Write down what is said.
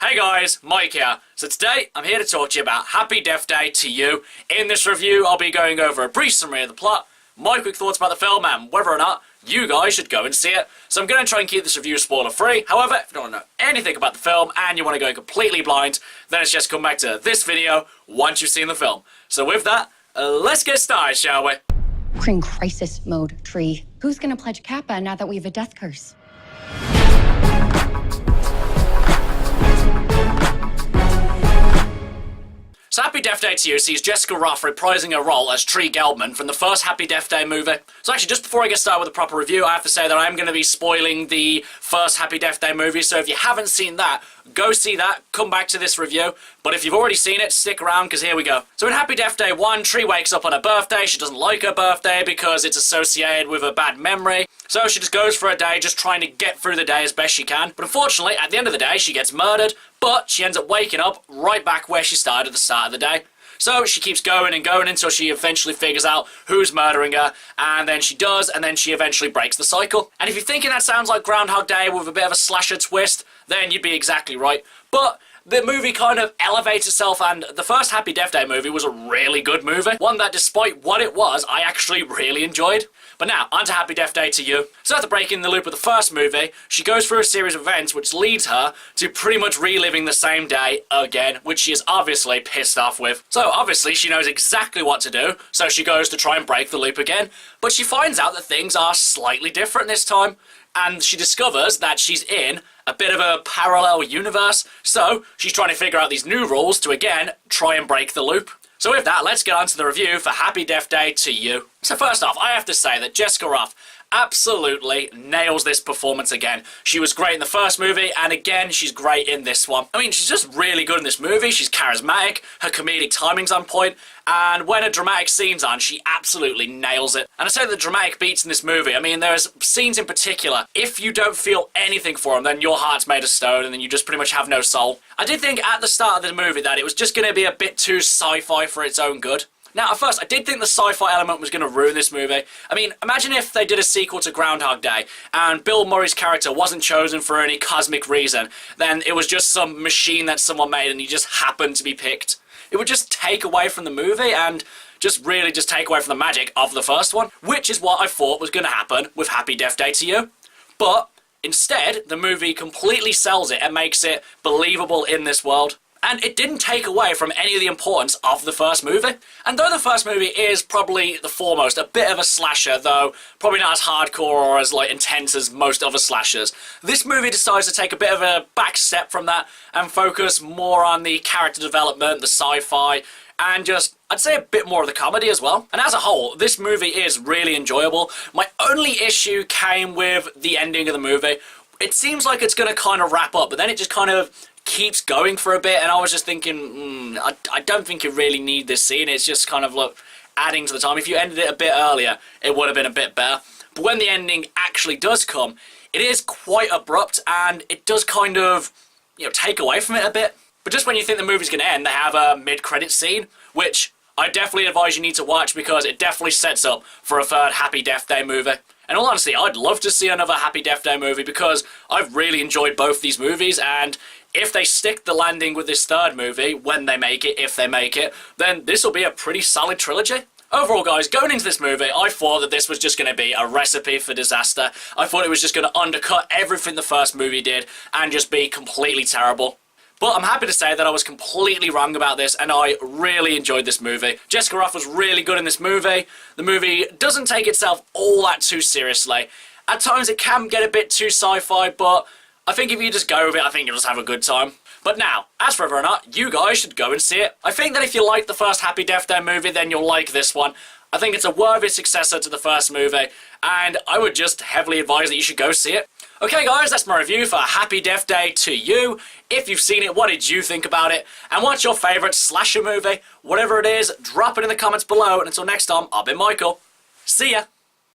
Hey guys, Mike here. So today, I'm here to talk to you about Happy Death Day to You. In this review, I'll be going over a brief summary of the plot, my quick thoughts about the film, and whether or not you guys should go and see it. So I'm going to try and keep this review spoiler free. However, if you don't want to know anything about the film and you want to go completely blind, then it's just come back to this video once you've seen the film. So with that, let's get started, shall we? We're in crisis mode, Tree. Who's gonna pledge Kappa now that we have a death curse? So Happy Death Day to You sees Jessica Rothe reprising her role as Tree Gelman from the first Happy Death Day movie. So actually, just before I get started with the proper review, I have to say that I am going to be spoiling the first Happy Death Day movie, so if you haven't seen that, go see that, come back to this review. But if you've already seen it, stick around, because here we go. So in Happy Death Day 1, Tree wakes up on her birthday. She doesn't like her birthday because it's associated with a bad memory. So she just goes for a day, just trying to get through the day as best she can. But unfortunately, at the end of the day, she gets murdered, but she ends up waking up right back where she started at the start of the day. So she keeps going and going until she eventually figures out who's murdering her, and then she does, and then she eventually breaks the cycle. And if you're thinking that sounds like Groundhog Day with a bit of a slasher twist, then you'd be exactly right. But the movie kind of elevates itself, and the first Happy Death Day movie was a really good movie. One that, despite what it was, I actually really enjoyed. But now, on to Happy Death Day to You. So after breaking the loop of the first movie, she goes through a series of events which leads her to pretty much reliving the same day again, which she is obviously pissed off with. So obviously she knows exactly what to do, so she goes to try and break the loop again, but she finds out that things are slightly different this time, and she discovers that she's in a bit of a parallel universe, so she's trying to figure out these new rules to again try and break the loop. So with that, let's get on to the review for Happy Death Day to You. So first off, I have to say that Jessica Rothe absolutely nails this performance again. She was great in the first movie, and again, she's great in this one. I mean, she's just really good in this movie. She's charismatic, her comedic timing's on point, and when a dramatic scene's on, she absolutely nails it. And I say the dramatic beats in this movie, I mean, there's scenes in particular, if you don't feel anything for them, then your heart's made of stone, and then you just pretty much have no soul. I did think at the start of the movie that it was just going to be a bit too sci-fi for its own good. Now, at first, I did think the sci-fi element was going to ruin this movie. I mean, imagine if they did a sequel to Groundhog Day, and Bill Murray's character wasn't chosen for any cosmic reason, then it was just some machine that someone made and he just happened to be picked. It would just take away from the movie and just really just take away from the magic of the first one, which is what I thought was going to happen with Happy Death Day to You. But instead, the movie completely sells it and makes it believable in this world. And it didn't take away from any of the importance of the first movie. And though the first movie is probably the foremost, a bit of a slasher, though probably not as hardcore or as intense as most other slashers, this movie decides to take a bit of a back step from that and focus more on the character development, the sci-fi, and just, I'd say, a bit more of the comedy as well. And as a whole, this movie is really enjoyable. My only issue came with the ending of the movie. It seems like it's going to kind of wrap up, but then it just kind of keeps going for a bit, and I was just thinking, I don't think you really need this scene. It's just kind of adding to the time. If you ended it a bit earlier, it would have been a bit better. But when the ending actually does come, it is quite abrupt, and it does kind of, take away from it a bit. But just when you think the movie's going to end, they have a mid-credit scene, which I definitely advise you need to watch because it definitely sets up for a third Happy Death Day movie. And all honesty, I'd love to see another Happy Death Day movie because I've really enjoyed both these movies, and if they stick the landing with this third movie, when they make it, if they make it, then this will be a pretty solid trilogy. Overall, guys, going into this movie, I thought that this was just going to be a recipe for disaster. I thought it was just going to undercut everything the first movie did and just be completely terrible. But I'm happy to say that I was completely wrong about this, and I really enjoyed this movie. Jessica Rothe was really good in this movie. The movie doesn't take itself all that too seriously. At times it can get a bit too sci-fi, but I think if you just go with it, I think you'll just have a good time. But now, as for whether or not, you guys should go and see it. I think that if you like the first Happy Death Day movie, then you'll like this one. I think it's a worthy successor to the first movie, and I would just heavily advise that you should go see it. Okay guys, that's my review for Happy Death Day to You. If you've seen it, what did you think about it? And what's your favourite slasher movie? Whatever it is, drop it in the comments below, and until next time, I've been Michael. See ya!